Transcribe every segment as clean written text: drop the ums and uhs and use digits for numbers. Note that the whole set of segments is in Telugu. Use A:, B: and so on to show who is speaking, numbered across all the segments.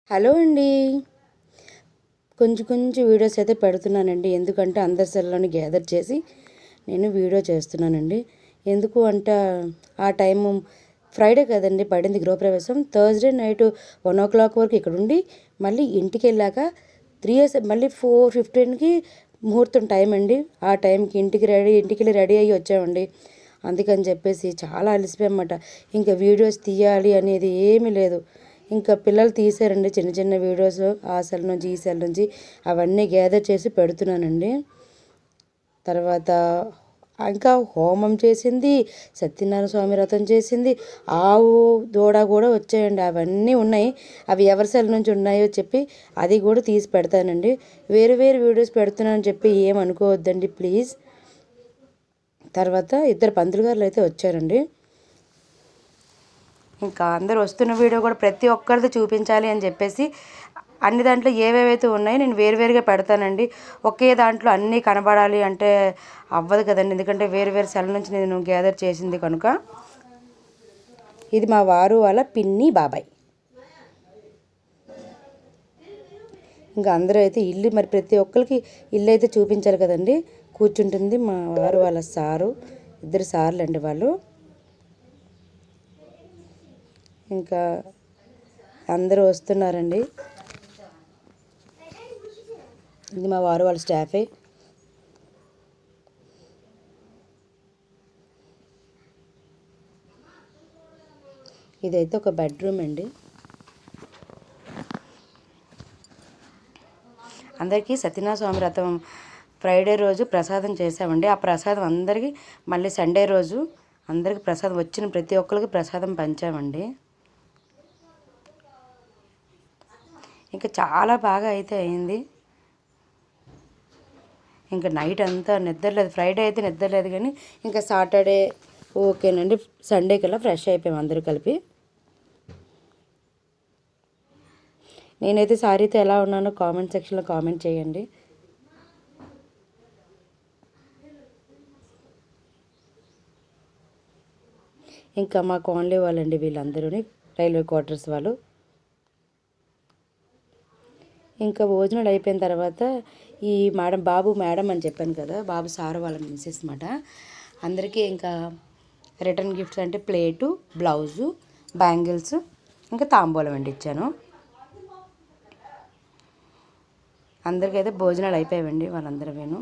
A: హలో అండి. కొంచెం వీడియోస్ అయితే పెడుతున్నానండి. ఎందుకంటే అందరి సెల్లోని గ్యాదర్ చేసి నేను వీడియో చేస్తున్నానండి. ఎందుకు అంటే ఆ టైము ఫ్రైడే కదండి పడింది గృహప్రవేశం. థర్స్డే నైట్ 1 o'clock వరకు ఇక్కడ ఉండి మళ్ళీ ఇంటికి వెళ్ళాక 3 years మళ్ళీ 4:15కి ముహూర్తం టైం అండి. ఆ టైంకి ఇంటికి వెళ్ళి రెడీ అయ్యి వచ్చామండి. అందుకని చెప్పేసి చాలా అలసిపోయామన్నమాట. ఇంకా వీడియోస్ తీయాలి అనేది ఏమీ లేదు. ఇంకా పిల్లలు తీశారండి చిన్న చిన్న వీడియోస్ ఆ సెల్ నుంచి ఈ సెల్ నుంచి అవన్నీ గ్యాదర్ చేసి పెడుతున్నానండి. తర్వాత ఇంకా హోమం చేసింది, సత్యనారాయణ స్వామి వ్రతం చేసింది, ఆవు దూడ కూడా వచ్చాయండి. అవన్నీ ఉన్నాయి. అవి ఎవరి సెల్ నుంచి ఉన్నాయో చెప్పి అది కూడా తీసి పెడతానండి. వేరు వీడియోస్ పెడుతున్నానని చెప్పి ఏమనుకోవద్దండి ప్లీజ్. తర్వాత 2 పంతులు గారులు అయితే వచ్చారండి. ఇంకా అందరూ వస్తున్న వీడియో కూడా ప్రతి ఒక్కరిది చూపించాలి అని చెప్పేసి అన్ని దాంట్లో ఏవేవైతే ఉన్నాయో నేను వేరువేరుగా పెడతానండి. ఒకే దాంట్లో అన్నీ కనబడాలి అంటే అవ్వదు కదండి. ఎందుకంటే వేరు సెల్ నుంచి నేను గ్యాదర్ చేసింది కనుక. ఇది మా వారు వాళ్ళ పిన్ని బాబాయ్. ఇంకా అందరూ అయితే ఇల్లు మరి ప్రతి ఒక్కరికి ఇల్లు అయితే చూపించాలి కదండి. కూర్చుంటుంది మా వారు వాళ్ళ సారు, 2 సార్లు అండి వాళ్ళు. ఇంకా అందరూ వస్తున్నారండి. ఇది మా వారు వాళ్ళ స్టాఫే. ఇదైతే ఒక బెడ్రూమ్ అండి. అందరికీ సత్యనారాయణ స్వామి వ్రతం ఫ్రైడే రోజు ప్రసాదం చేసామండి. ఆ ప్రసాదం అందరికీ మళ్ళీ సండే రోజు అందరికి ప్రసాదం వచ్చిన ప్రతి ఒక్కరికి ప్రసాదం పంచామండి. ఇంకా చాలా బాగా అయితే అయింది. ఇంకా నైట్ అంతా నిద్రలేదు. ఫ్రైడే అయితే నిద్రలేదు కానీ ఇంకా సాటర్డే ఓకేనండి. సండే కల్లా ఫ్రెష్ అయిపోయాం అందరూ కలిపి. నేనైతే సారీతో ఎలా ఉన్నానో కామెంట్ సెక్షన్లో కామెంట్ చేయండి. ఇంకా మా కాలనీ వాళ్ళండి వీళ్ళందరూ, రైల్వే క్వార్టర్స్ వాళ్ళు. ఇంకా భోజనాలు అయిపోయిన తర్వాత ఈ బాబు మేడం అని చెప్పాను కదా, బాబు సార్ వాళ్ళ మిస్సెస్ మాట. అందరికీ ఇంకా రిటర్న్ గిఫ్ట్స్ అంటే ప్లేటు, బ్లౌజు, బ్యాంగిల్స్, ఇంకా తాంబూలం అండి ఇచ్చాను. అందరికైతే భోజనాలు అయిపోయాయండి వాళ్ళందరూను.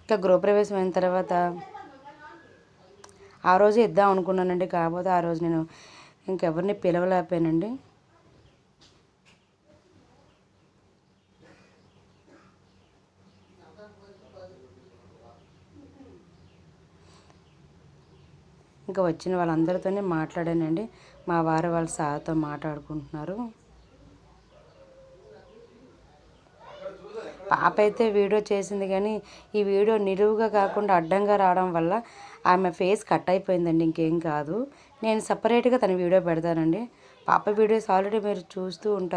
A: ఇంకా గృహప్రవేశం అయిన తర్వాత ఆ రోజే ఇద్దాం అనుకున్నానండి. కాకపోతే ఆ రోజు నేను ఇంకెవరిని పిలవలేకపోయానండి. ఇంకా వచ్చిన వాళ్ళందరితోనే మాట్లాడానండి. మా వారు వాళ్ళ సార్తో మాట్లాడుకుంటున్నారు. పాప అయితే వీడియో చేసింది కానీ ఈ వీడియో నిలువుగా కాకుండా అడ్డంగా రావడం వల్ల ఆమె ఫేస్ కట్ అయిపోయిందండి. ఇంకేం కాదు. నేను సపరేట్గా తన వీడియో పెడతానండి. పాప వీడియోస్ ఆల్రెడీ మీరు చూస్తూ ఉంటారు.